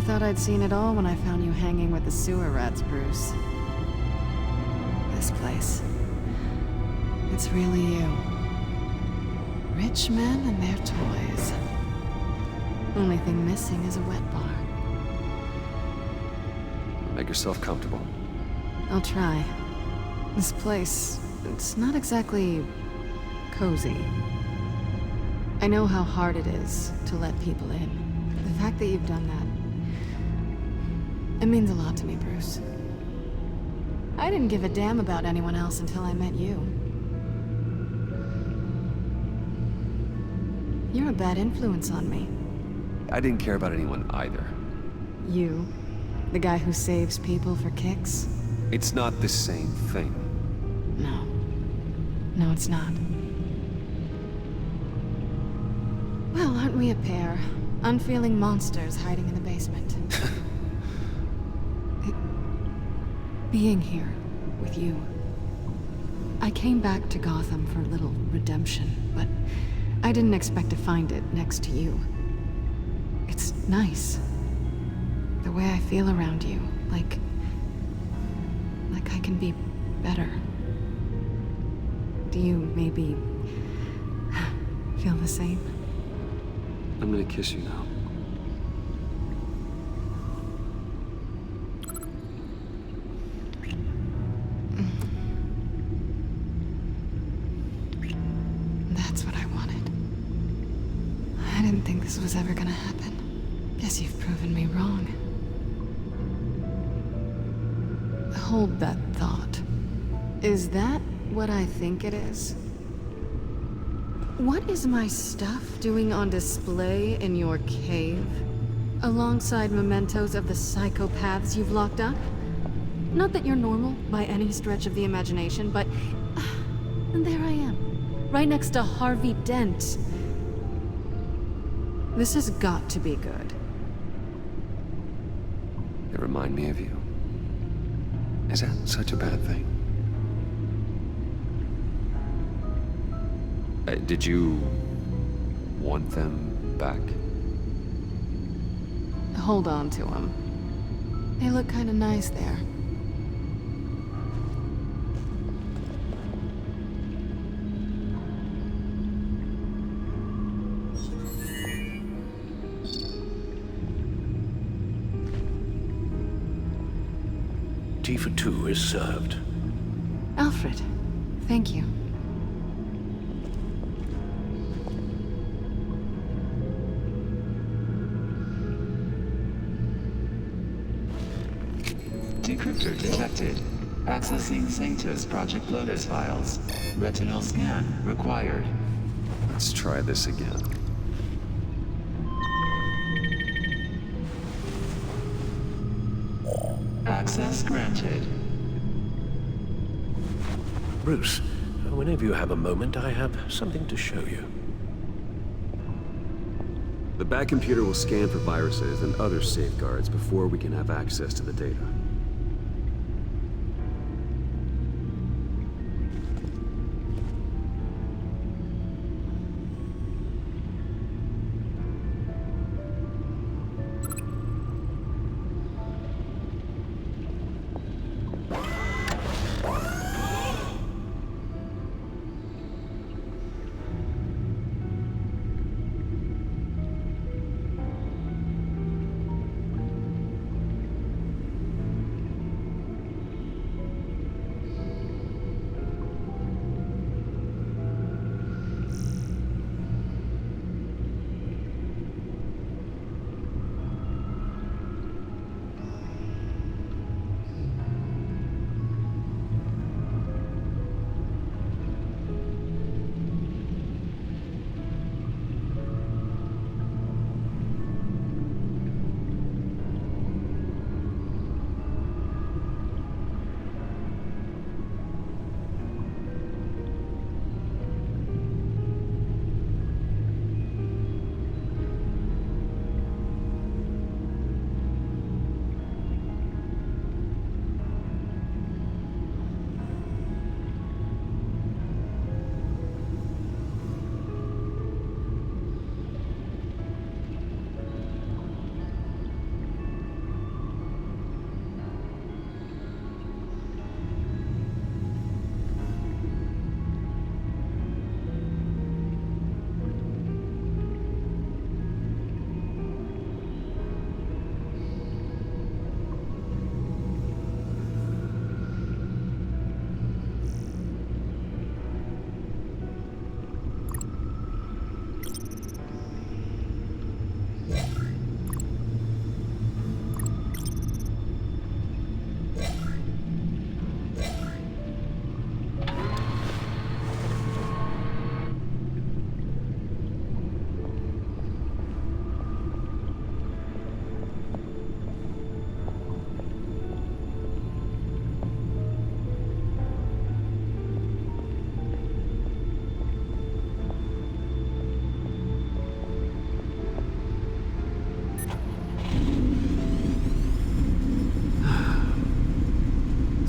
thought I'd seen it all when I found you hanging with the sewer rats, Bruce. This place. It's really you. Rich men and their toys. Only thing missing is a wet bar. Make yourself comfortable. I'll try. This place, it's not exactly cozy. I know how hard it is to let people in. The fact that you've done that, it means a lot to me, Bruce. I didn't give a damn about anyone else until I met you. You're a bad influence on me. I didn't care about anyone either. You? The guy who saves people for kicks? It's not the same thing. No. No, it's not. Well, aren't we a pair? Unfeeling monsters hiding in the basement. Being here with you. I came back to Gotham for a little redemption, but I didn't expect to find it next to you. It's nice. The way I feel around you, like I can be better. Do you maybe feel the same? I'm gonna kiss you now. That's what I wanted. I didn't think this was ever gonna happen. Guess you've proven me wrong. Hold that thought. Is that what I think it is? What is my stuff doing on display in your cave? Alongside mementos of the psychopaths you've locked up? Not that you're normal by any stretch of the imagination, but... and there I am, right next to Harvey Dent. This has got to be good. They remind me of you. Is that such a bad thing? Did you want them back? Hold on to them. They look kind of nice there. Tea for two is served. Alfred, thank you. Decryptor detected. Accessing Sanctus Project Lotus files. Retinal scan required. Let's try this again. Access granted. Bruce, whenever you have a moment, I have something to show you. The back computer will scan for viruses and other safeguards before we can have access to the data.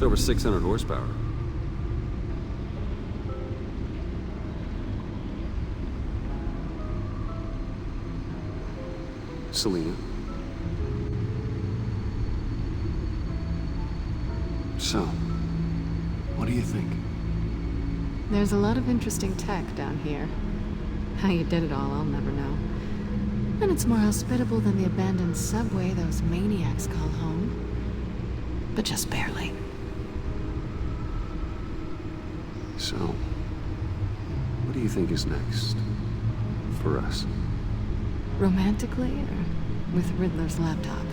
It's over 600 horsepower. Selena. So, what do you think? There's a lot of interesting tech down here. How you did it all, I'll never know. And it's more hospitable than the abandoned subway those maniacs call home. But just barely. So, what do you think is next? For us? Romantically, or with Riddler's laptop?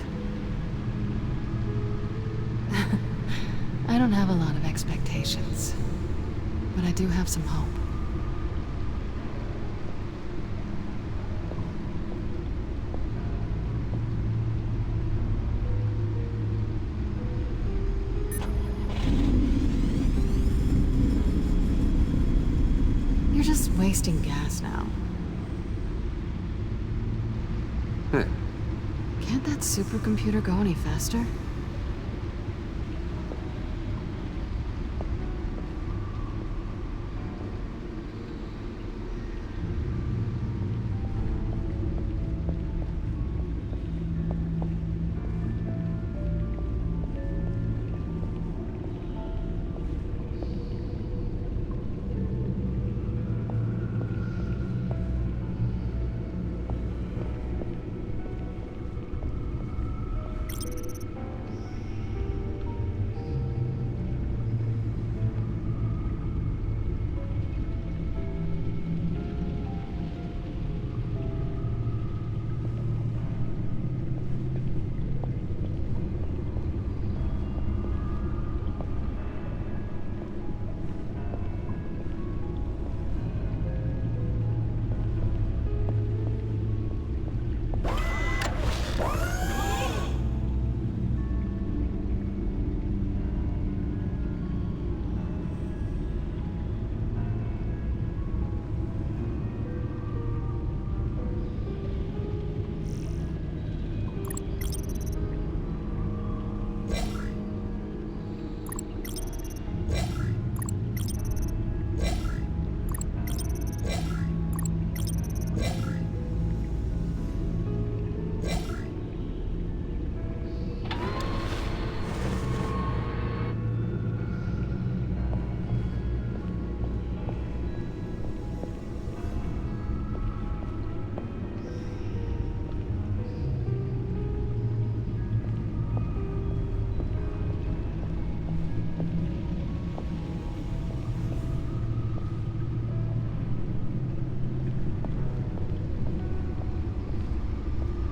I don't have a lot of expectations. But I do have some hope. You're just wasting gas now. Hey, Can't that supercomputer go any faster?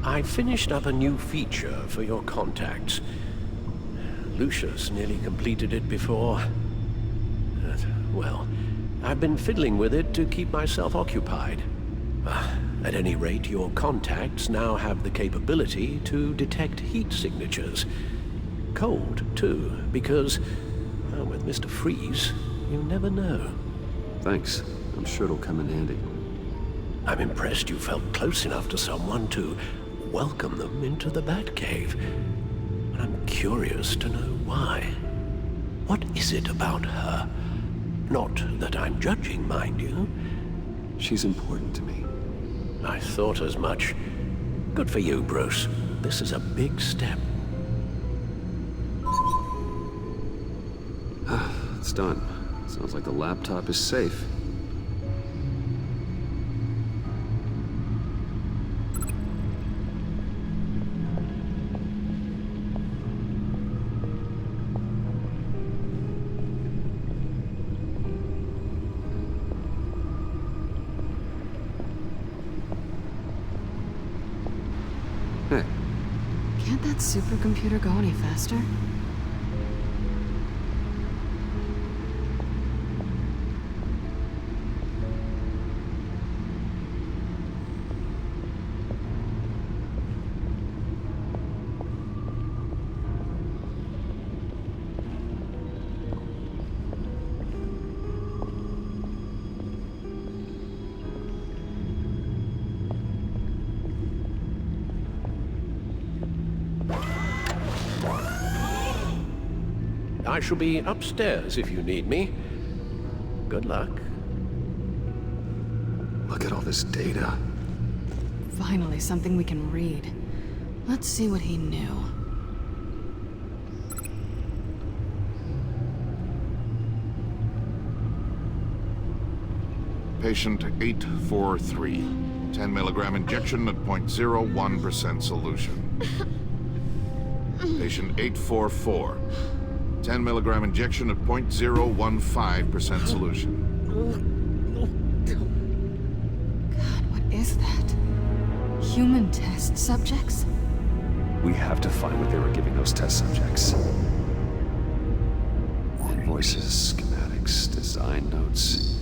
I finished up a new feature for your contacts. Lucius nearly completed it before. Well, I've been fiddling with it to keep myself occupied. At any rate, your contacts now have the capability to detect heat signatures. Cold, too, because, well, with Mr. Freeze, you never know. thanks. I'm sure it'll come in handy. I'm impressed you felt close enough to someone to welcome them into the Batcave. And I'm curious to know why. What is it about her? Not that I'm judging, mind you. She's important to me. I thought as much. Good for you, Bruce. This is a big step. It's done. Sounds like the laptop is safe. Hey, Can't that supercomputer go any faster? I shall be upstairs if you need me. Good luck. Look at all this data. Finally, something we can read. Let's see what he knew. Patient 843. 10 milligram injection at 0.01% solution. Patient 844. 10 milligram injection at 0.015% solution. God, what is that? Human test subjects? We have to find what they were giving those test subjects. Invoices, schematics, design notes.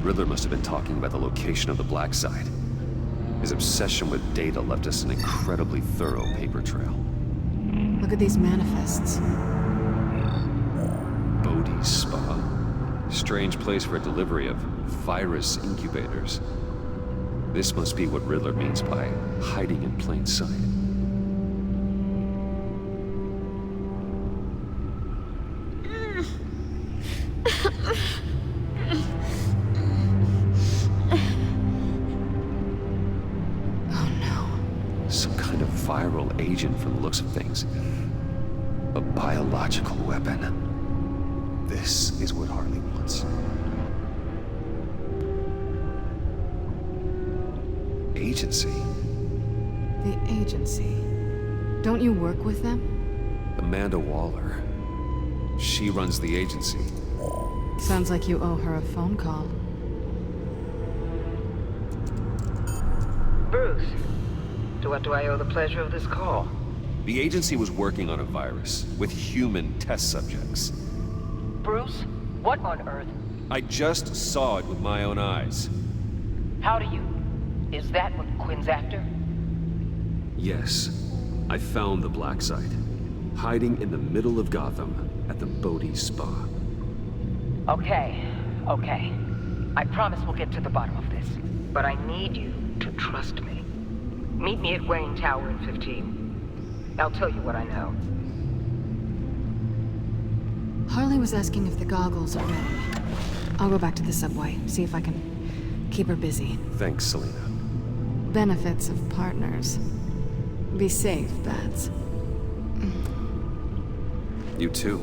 Riddler must have been talking about the location of the black site. His obsession with data left us an incredibly thorough paper trail. Look at these manifests. Bodhi's Spa. Strange place for a delivery of virus incubators. This must be what Riddler means by hiding in plain sight. Viral agent from the looks of things. A biological weapon. This is what Harley wants. Agency. The agency. Don't you work with them? Amanda Waller. She runs the agency. Sounds like you owe her a phone call. Bruce. To what do I owe the pleasure of this call? The agency was working on a virus with human test subjects. Bruce? What on earth? I just saw it with my own eyes. How do you... Is that what Quinn's after? Yes. I found the black site. Hiding in the middle of Gotham at the Bodhi Spa. Okay. I promise we'll get to the bottom of this. But I need you to trust me. Meet me at Wayne Tower in 15. I'll tell you what I know. Harley was asking if the goggles are ready. I'll go back to the subway, see if I can keep her busy. Thanks, Selena. Benefits of partners. Be safe, Bats. You too.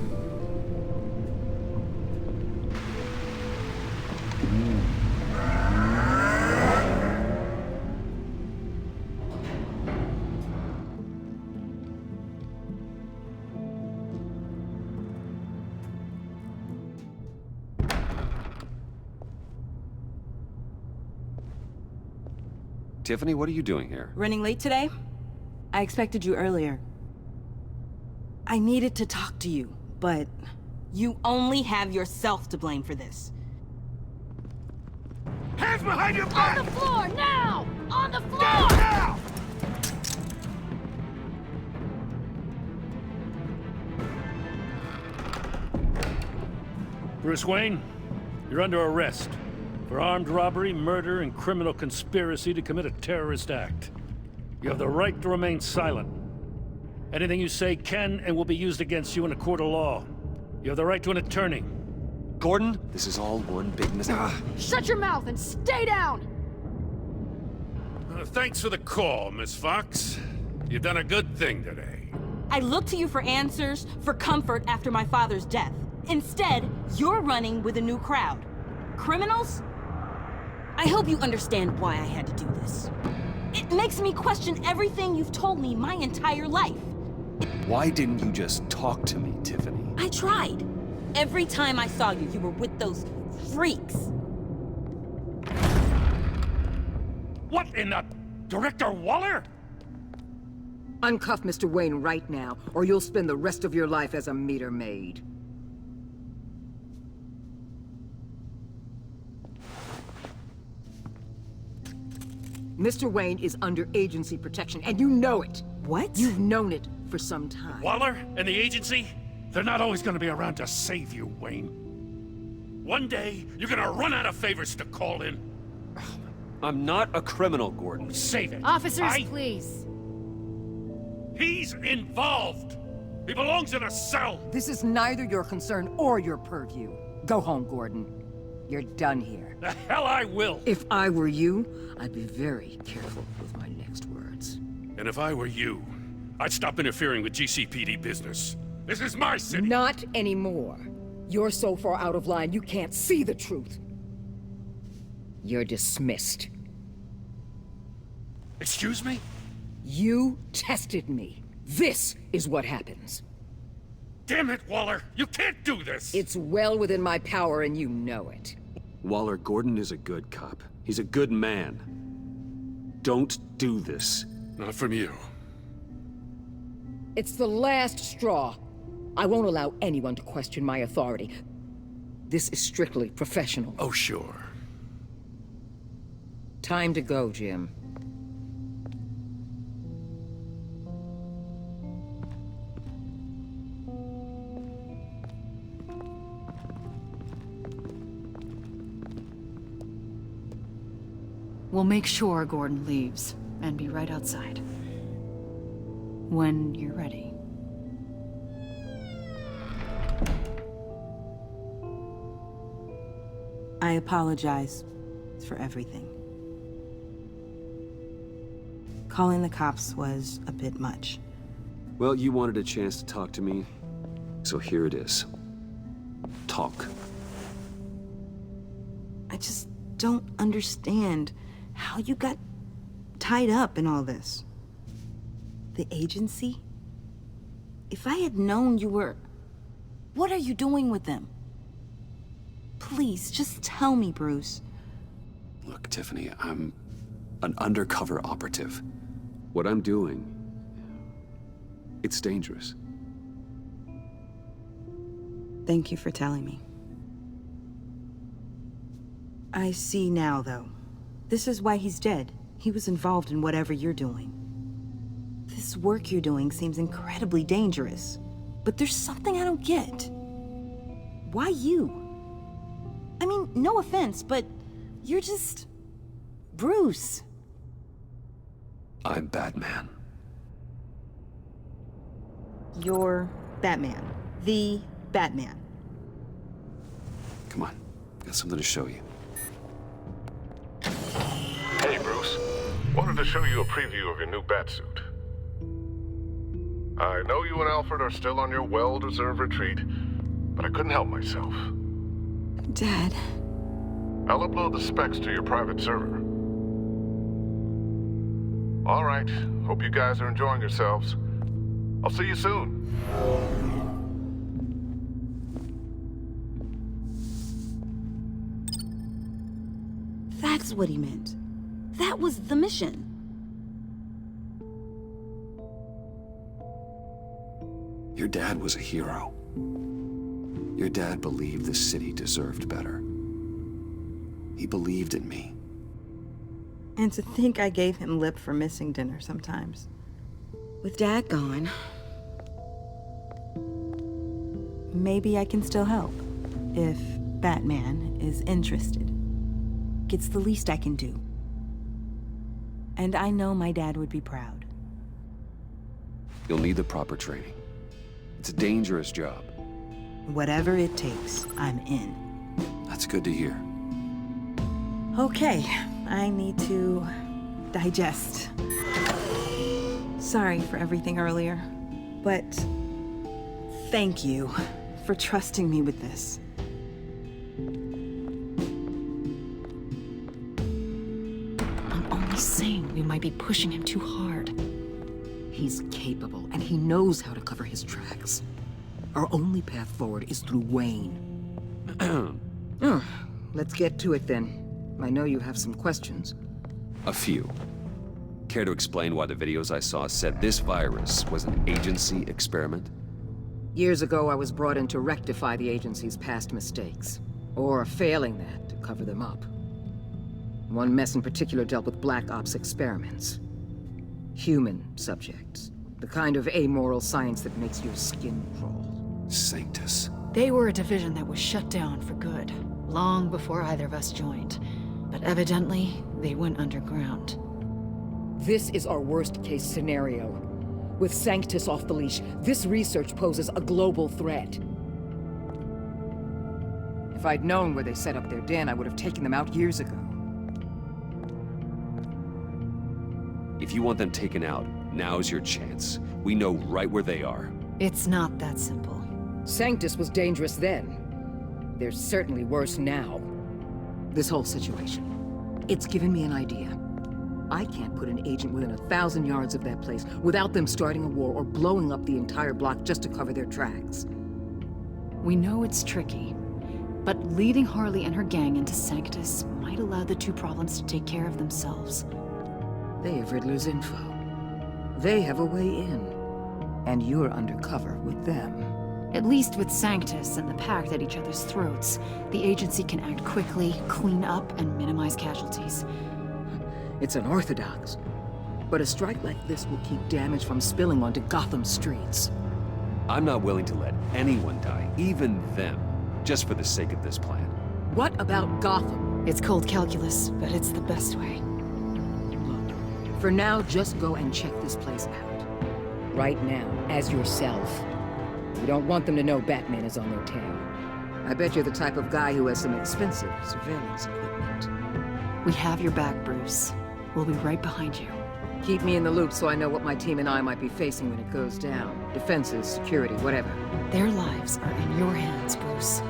Tiffany, what are you doing here? Running late today? I expected you earlier. I needed to talk to you, but you only have yourself to blame for this. Hands behind your back! On the floor, now! On the floor! Down now! Bruce Wayne, you're under arrest for armed robbery, murder, and criminal conspiracy to commit a terrorist act. You have the right to remain silent. Anything you say can and will be used against you in a court of law. You have the right to an attorney. Gordon, this is all one big mistake. Shut your mouth and stay down! Thanks for the call, Miss Fox. You've done a good thing today. I looked to you for answers, for comfort after my father's death. Instead, you're running with a new crowd. Criminals? I hope you understand why I had to do this. It makes me question everything you've told me my entire life. Why didn't you just talk to me, Tiffany? I tried. Every time I saw you, you were with those freaks. What in the... Director Waller? Uncuff Mr. Wayne right now, or you'll spend the rest of your life as a meter maid. Mr. Wayne is under agency protection, and you know it. What? You've known it for some time. Waller and the agency? They're not always gonna be around to save you, Wayne. One day, you're gonna run out of favors to call in. I'm not a criminal, Gordon. Save it. Officers, please. He's involved! He belongs in a cell! This is neither your concern or your purview. Go home, Gordon. You're done here. The hell I will! If I were you, I'd be very careful with my next words. And if I were you, I'd stop interfering with GCPD business. This is my city! Not anymore. You're so far out of line, you can't see the truth. You're dismissed. Excuse me? You tested me. This is what happens. Damn it, Waller! You can't do this! It's well within my power and you know it. Waller, Gordon is a good cop. He's a good man. Don't do this. Not from you. It's the last straw. I won't allow anyone to question my authority. This is strictly professional. Oh, sure. Time to go, Jim. We'll make sure Gordon leaves, and be right outside. When you're ready. I apologize for everything. Calling the cops was a bit much. Well, you wanted a chance to talk to me, so here it is. Talk. I just don't understand how you got tied up in all this. The agency? If I had known you were... What are you doing with them? Please, just tell me, Bruce. Look, Tiffany, I'm an undercover operative. What I'm doing, it's dangerous. Thank you for telling me. I see now, though. This is why he's dead. He was involved in whatever you're doing. This work you're doing seems incredibly dangerous. But there's something I don't get. Why you? I mean, no offense, but you're just... Bruce. I'm Batman. You're Batman. The Batman. Come on, got something to show you. Hey, Bruce. Wanted to show you a preview of your new Batsuit. I know you and Alfred are still on your well-deserved retreat, but I couldn't help myself. Dad. I'll upload the specs to your private server. All right. Hope you guys are enjoying yourselves. I'll see you soon. That's what he meant. That was the mission. Your dad was a hero. Your dad believed the city deserved better. He believed in me. And to think I gave him lip for missing dinner sometimes. With Dad gone, maybe I can still help. If Batman is interested. It's the least I can do. And I know my dad would be proud. You'll need the proper training. It's a dangerous job. Whatever it takes, I'm in. That's good to hear. Okay, I need to digest. Sorry for everything earlier, but thank you for trusting me with this. I'm only saying we might be pushing him too hard. He's capable, and he knows how to cover his tracks. Our only path forward is through Wayne. Let's get to it then. I know you have some questions. A few. Care to explain why the videos I saw said this virus was an agency experiment? Years ago, I was brought in to rectify the agency's past mistakes. Or failing that, to cover them up. One mess in particular dealt with Black Ops experiments. Human subjects. The kind of amoral science that makes your skin crawl. Sanctus. They were a division that was shut down for good, long before either of us joined. But Evidently, they went underground. This is our worst-case scenario. With Sanctus off the leash, this research poses a global threat. If I'd known where they set up their den, I would have taken them out years ago. If you want them taken out, now's your chance. We know right where they are. It's not that simple. Sanctus was dangerous then. They're certainly worse now. This whole situation, it's given me an idea. I can't put an agent within 1,000 yards of that place without them starting a war or blowing up the entire block just to cover their tracks. We know it's tricky, but leading Harley and her gang into Sanctus might allow the two problems to take care of themselves. They have Riddler's info. They have a way in. And you're undercover with them. At least with Sanctus and the Pact at each other's throats, the agency can act quickly, clean up, and minimize casualties. It's unorthodox. But a strike like this will keep damage from spilling onto Gotham streets. I'm not willing to let anyone die, even them, just for the sake of this plan. What about Gotham? It's cold calculus, but it's the best way. Look, for now, just go and check this place out. Right now, as yourself. You don't want them to know Batman is on their tail. I bet you're the type of guy who has some expensive surveillance equipment. We have your back, Bruce. We'll be right behind you. Keep me in the loop so I know what my team and I might be facing when it goes down. Defenses, security, whatever. Their lives are in your hands, Bruce.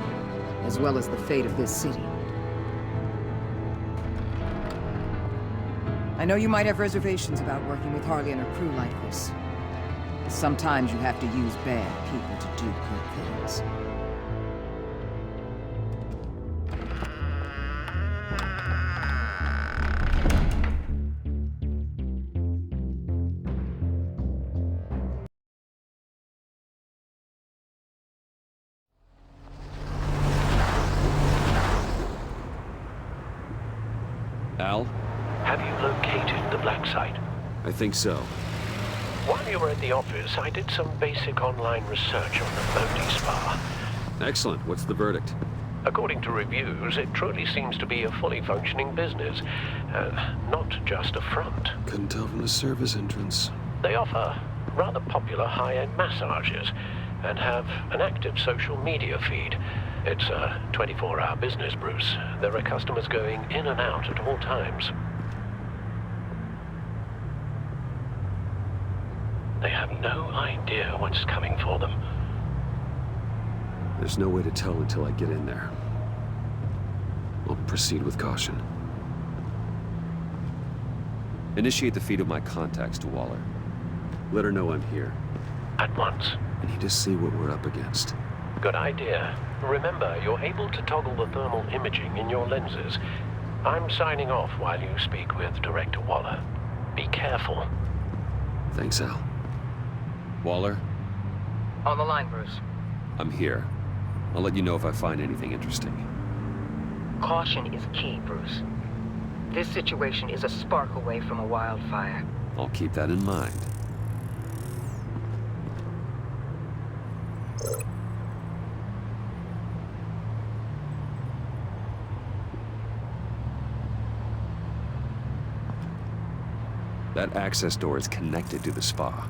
As well as the fate of this city. I know you might have reservations about working with Harley and her crew like this. Sometimes you have to use bad people to do good things. Al? Have you located the black site? I think so. While you were at the office, I did some basic online research on the Bodhi Spa. Excellent. What's the verdict? According to reviews, it truly seems to be a fully functioning business, not just a front. Couldn't tell from the service entrance. They offer rather popular high-end massages and have an active social media feed. It's a 24-hour business, Bruce. There are customers going in and out at all times. They have no idea what's coming for them. There's no way to tell until I get in there. I'll proceed with caution. Initiate the feed of my contacts to Waller. Let her know I'm here. At once. I need to see what we're up against. Good idea. Remember, you're able to toggle the thermal imaging in your lenses. I'm signing off while you speak with Director Waller. Be careful. Thanks, Al. Waller? On the line, Bruce. I'm here. I'll let you know if I find anything interesting. Caution is key, Bruce. This situation is a spark away from a wildfire. I'll keep that in mind. That access door is connected to the spa.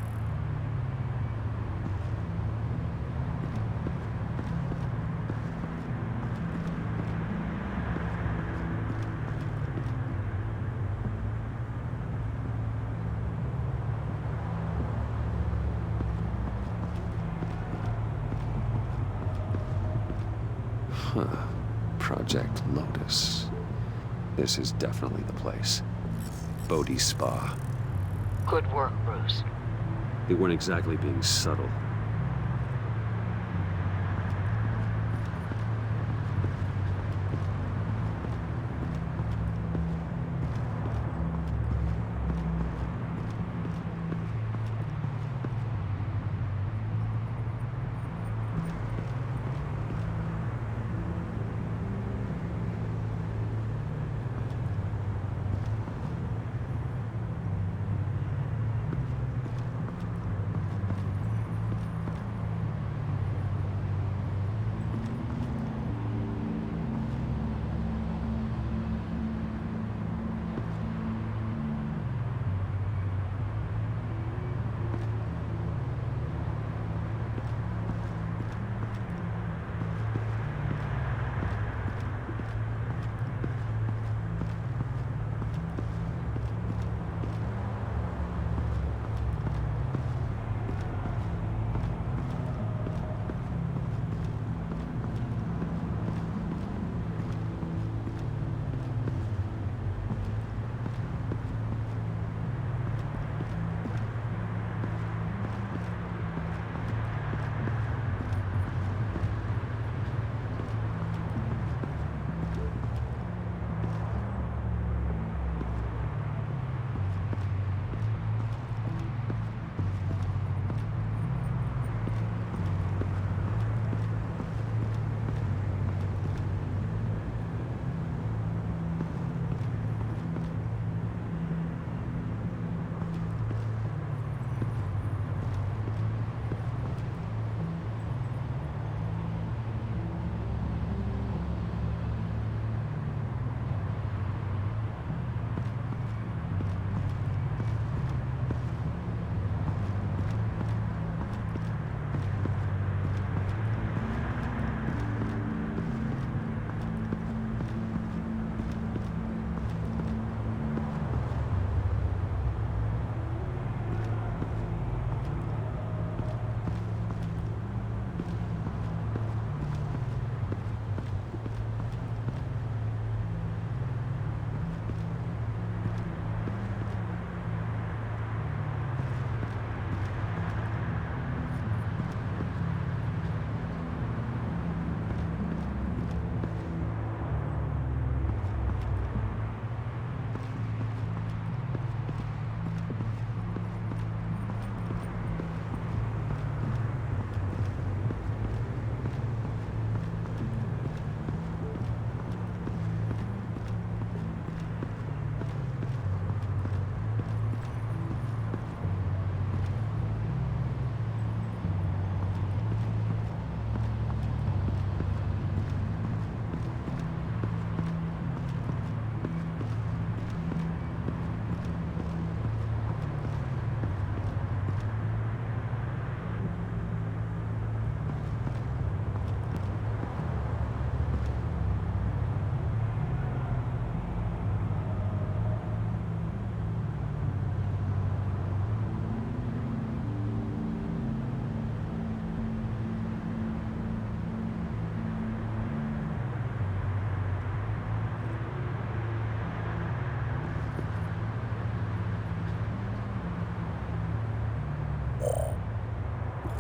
Huh. Project Lotus. This is definitely the place. Bodhi Spa. Good work, Bruce. They weren't exactly being subtle.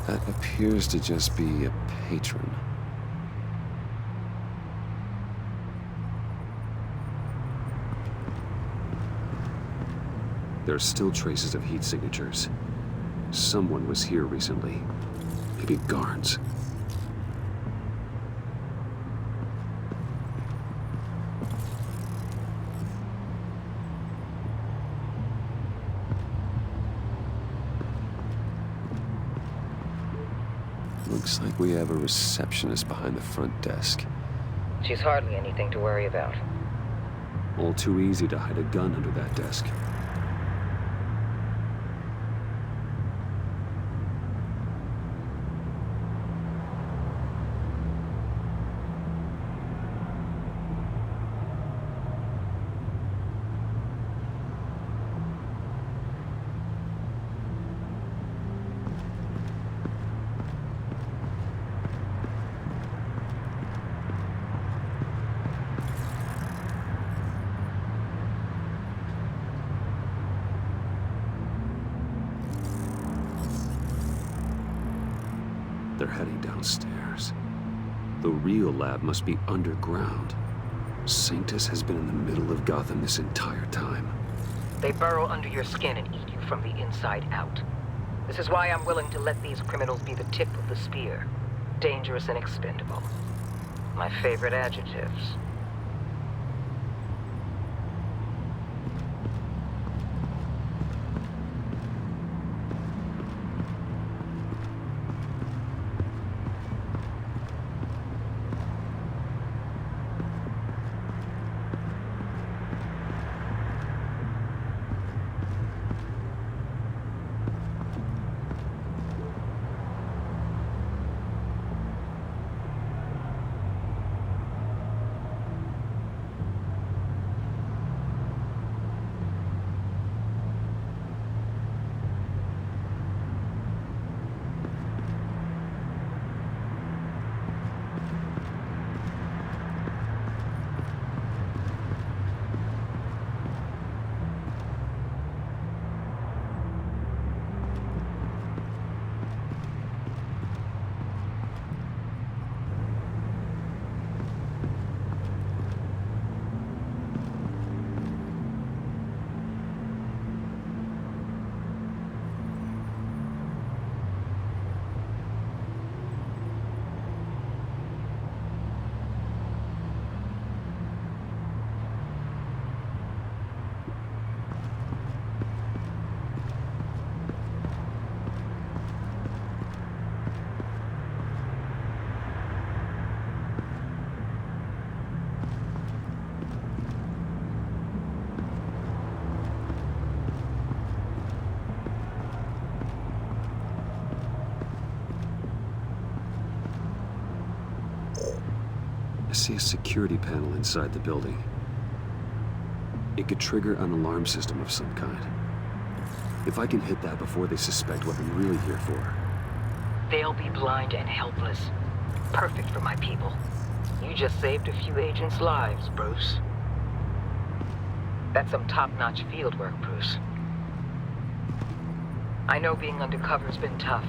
That appears to just be a patron. There are still traces of heat signatures. Someone was here recently. Maybe guards. Looks like we have a receptionist behind the front desk. She's hardly anything to worry about. All too easy to hide a gun under that desk. They're heading downstairs. The real lab must be underground. Sanctus has been in the middle of Gotham this entire time. They burrow under your skin and eat you from the inside out. This is why I'm willing to let these criminals be the tip of the spear. Dangerous and expendable. My favorite adjectives. I see a security panel inside the building. It could trigger an alarm system of some kind. If I can hit that before they suspect what I'm really here for. They'll be blind and helpless. Perfect for my people. You just saved a few agents' lives, Bruce. That's some top-notch field work, Bruce. I know being undercover's been tough,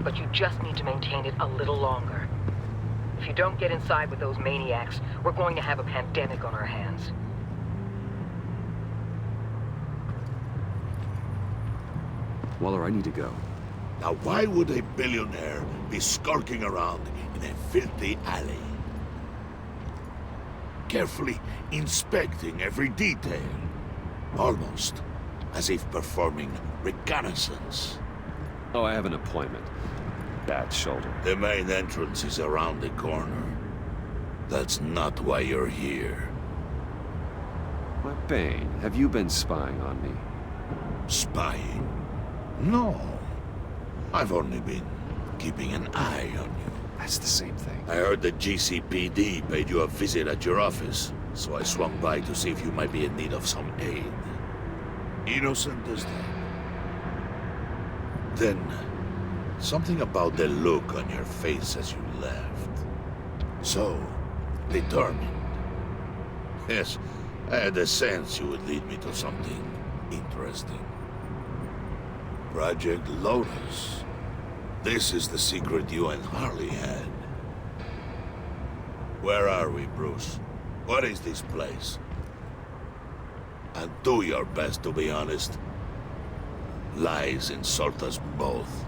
but you just need to maintain it a little longer. If you don't get inside with those maniacs, we're going to have a pandemic on our hands. Waller, I need to go. Now why would a billionaire be skulking around in a filthy alley? Carefully inspecting every detail. Almost as if performing reconnaissance. Oh, I have an appointment. Bad shoulder. The main entrance is around the corner. That's not why you're here. My Bane, have you been spying on me? Spying? No. I've only been keeping an eye on you. That's the same thing. I heard the GCPD paid you a visit at your office, so I swung by to see if you might be in need of some aid. Innocent as that. Then, something about the look on your face as you left. So, determined. Yes, I had a sense you would lead me to something interesting. Project Lotus. This is the secret you and Harley had. Where are we, Bruce? What is this place? And do your best to be honest. Lies insult us both.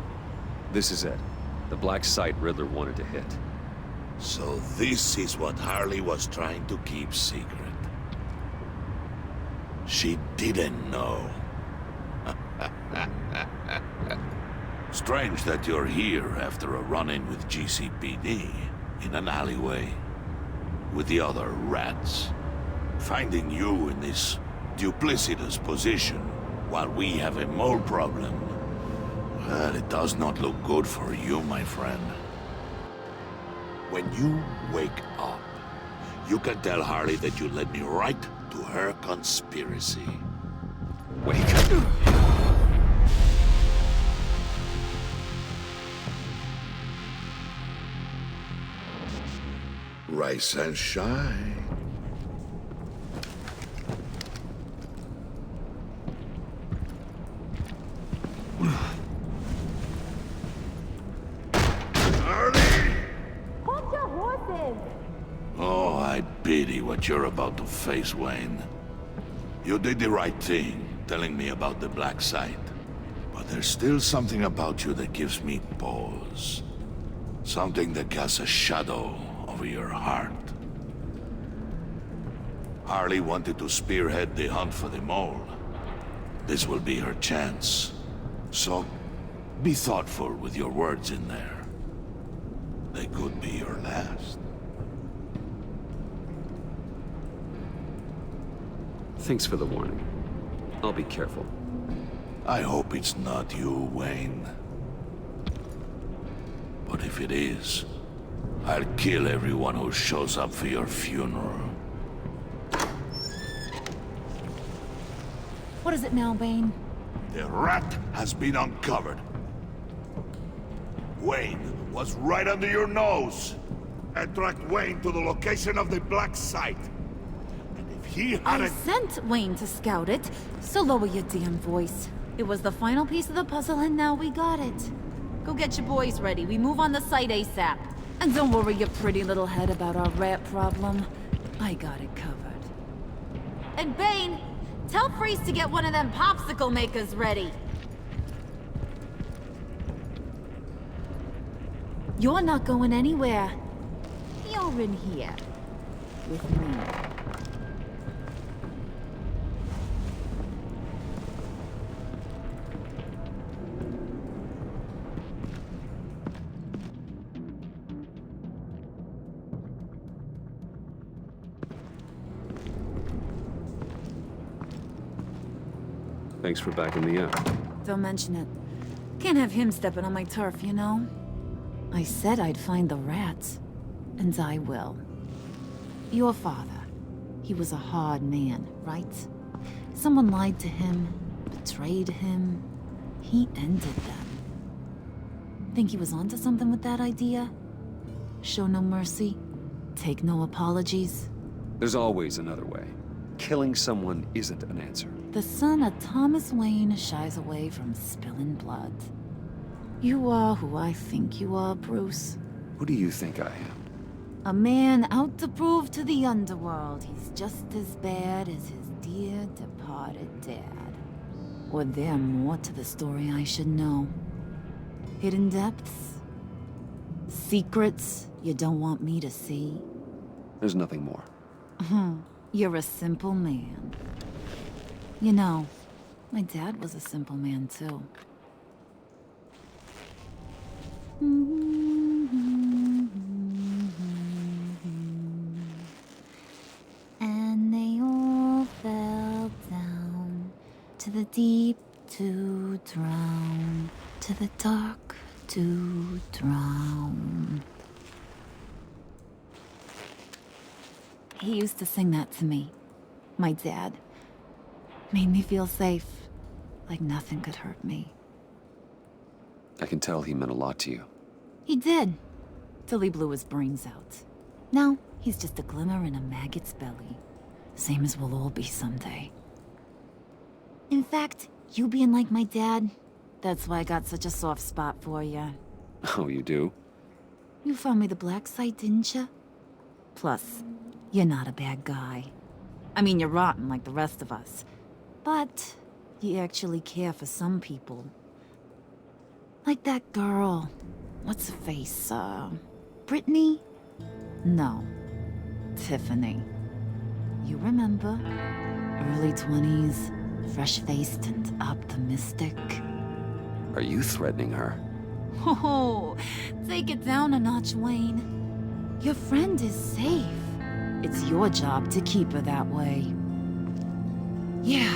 This is it. The black site Riddler wanted to hit. So this is what Harley was trying to keep secret. She didn't know. Strange that you're here after a run-in with GCPD in an alleyway with the other rats. Finding you in this duplicitous position while we have a mole problem. Well, it does not look good for you, my friend. When you wake up, you can tell Harley that you led me right to her conspiracy. Wake. Rise and shine. Oh, I pity what you're about to face, Wayne. You did the right thing, telling me about the black site. But there's still something about you that gives me pause. Something that casts a shadow over your heart. Harley wanted to spearhead the hunt for the mole. This will be her chance. So, be thoughtful with your words in there. They could be your last. Thanks for the warning. I'll be careful. I hope it's not you, Wayne. But if it is, I'll kill everyone who shows up for your funeral. What is it now, Bane? The rat has been uncovered. Wayne was right under your nose. I tracked Wayne to the location of the black site. And if he had I sent Wayne to scout it, so lower your damn voice. It was the final piece of the puzzle and now we got it. Go get your boys ready. We move on the site ASAP. And don't worry your pretty little head about our rat problem. I got it covered. And Bane, tell Freeze to get one of them popsicle makers ready. You're not going anywhere. You're in here. With me. Thanks for backing me up. Don't mention it. Can't have him stepping on my turf, you know? I said I'd find the rats. And I will. Your father. He was a hard man, right? Someone lied to him, betrayed him. He ended them. Think he was onto something with that idea? Show no mercy? Take no apologies? There's always another way. Killing someone isn't an answer. The son of Thomas Wayne shies away from spilling blood. You are who I think you are, Bruce. Who do you think I am? A man out to prove to the underworld he's just as bad as his dear departed dad. Or there more to the story I should know. Hidden depths? Secrets you don't want me to see? There's nothing more. You're a simple man. You know, my dad was a simple man too. And they all fell down to the deep to drown, to the dark to drown. He used to sing that to me, my dad. Made me feel safe, like nothing could hurt me. I can tell he meant a lot to you. He did, till he blew his brains out. Now, he's just a glimmer in a maggot's belly. Same as we'll all be someday. In fact, you being like my dad, that's why I got such a soft spot for you. Oh, you do? You found me the black site, didn't you? Plus, you're not a bad guy. I mean, you're rotten like the rest of us. But you actually care for some people. Like that girl. What's her face? Brittany? No. Tiffany. You remember? Early 20s, fresh-faced and optimistic. Are you threatening her? Oh, take it down a notch, Wayne. Your friend is safe. It's your job to keep her that way. Yeah,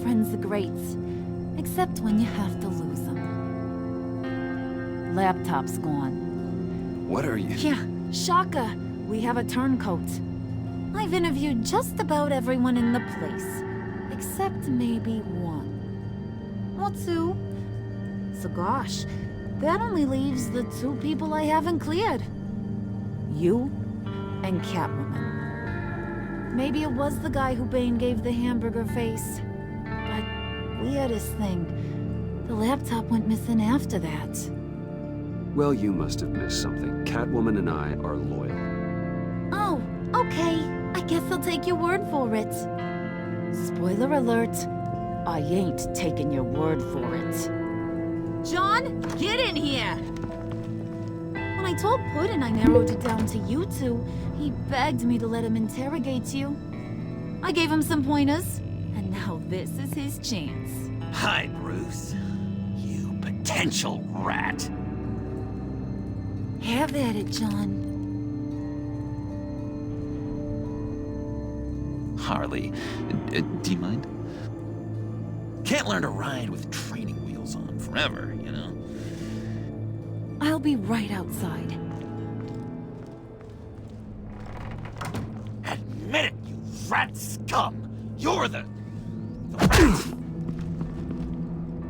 friends are great. Except when you have to lose them. Laptop's gone. What are you? Yeah, shocker. We have a turncoat. I've interviewed just about everyone in the place. Except maybe one. Or two. So gosh, that only leaves the two people I haven't cleared. You and Catwoman. Maybe it was the guy who Bane gave the hamburger face. But weirdest thing, the laptop went missing after that. Well, you must have missed something. Catwoman and I are loyal. Oh, okay. I guess I'll take your word for it. Spoiler alert, I ain't taking your word for it. John, get in here! When I told Puddin' I narrowed it down to you two, he begged me to let him interrogate you. I gave him some pointers, and now this is his chance. Hi, Bruce. You potential rat. Have at it, John. Harley, do you mind? Can't learn to ride with training wheels on forever, you know? I'll be right outside. Admit it, you rat scum! You're the rat!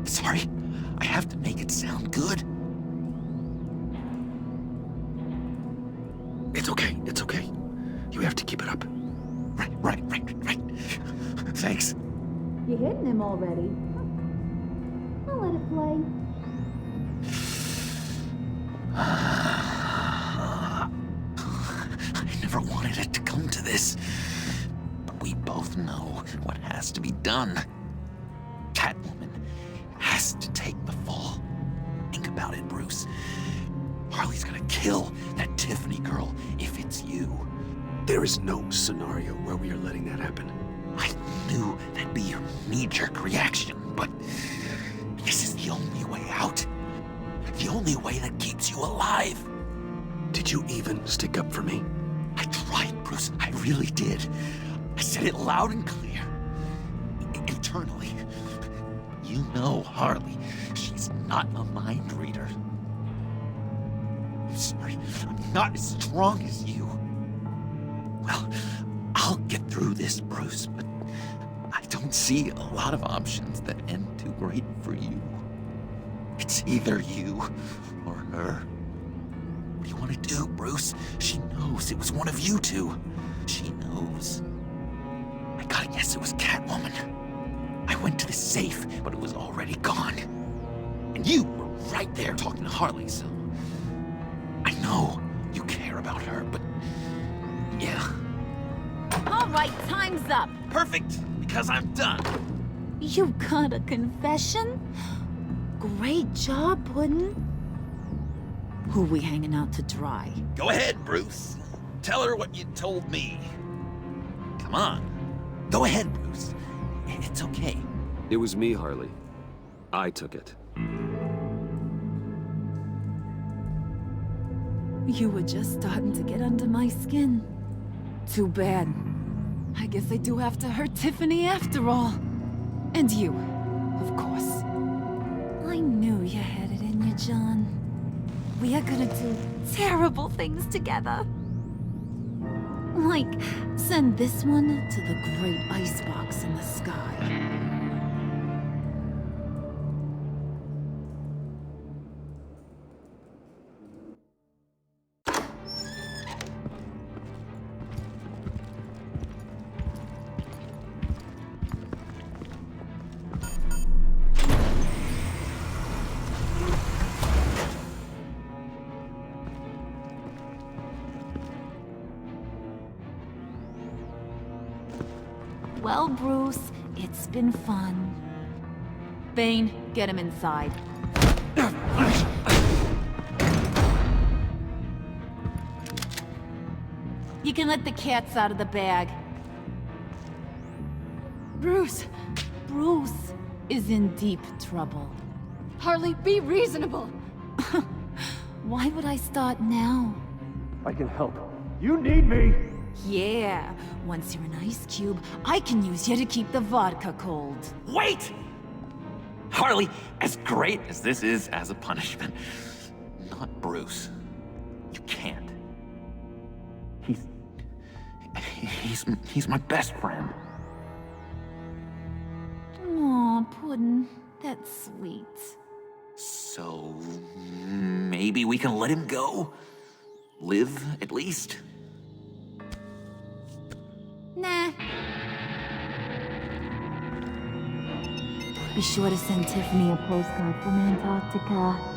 Sorry, I have to make it sound good. It's okay, it's okay. You have to keep it up. Right. Thanks. You're hitting him already. I'll let it play. I never wanted it to come to this. But we both know what has to be done. Catwoman has to take the fall. Think about it, Bruce. Harley's gonna kill that Tiffany girl if it's you. There is no scenario where we are letting that happen. I knew that'd be your knee-jerk reaction, but this is the only way out. The only way that keeps you alive. Did you even stick up for me? I tried, Bruce. I really did. I said it loud and clear. Internally. You know Harley. She's not a mind reader. I'm sorry. I'm not as strong as you. Well, I'll get through this, Bruce, but I don't see a lot of options that end too great for you. It's either you or her. What do you want to do, Bruce? She knows it was one of you two. She knows. I gotta guess it was Catwoman. I went to the safe, but it was already gone. And you were right there talking to Harley, so... I know you care about her, but... yeah. All right, time's up. Perfect, because I'm done. You got a confession? Great job, Puddin'. Who we hanging out to dry? Go ahead, Bruce. Tell her what you told me. Come on. Go ahead, Bruce. It's okay. It was me, Harley. I took it. You were just starting to get under my skin. Too bad. I guess I do have to hurt Tiffany after all. And you, of course. I knew you had it in you, John. We are gonna do terrible things together. Like, send this one to the great icebox in the sky. Well, Bruce, it's been fun. Bane, get him inside. You can let the cats out of the bag. Bruce! Bruce is in deep trouble. Harley, be reasonable! Why would I start now? I can help. You need me! Yeah, once you're an ice cube, I can use you to keep the vodka cold. Wait! Harley, as great as this is as a punishment, not Bruce. You can't. He's my best friend. Aw, Puddin', that's sweet. So, maybe we can let him go? Live, at least? Nah. Be sure to send Tiffany a postcard from Antarctica.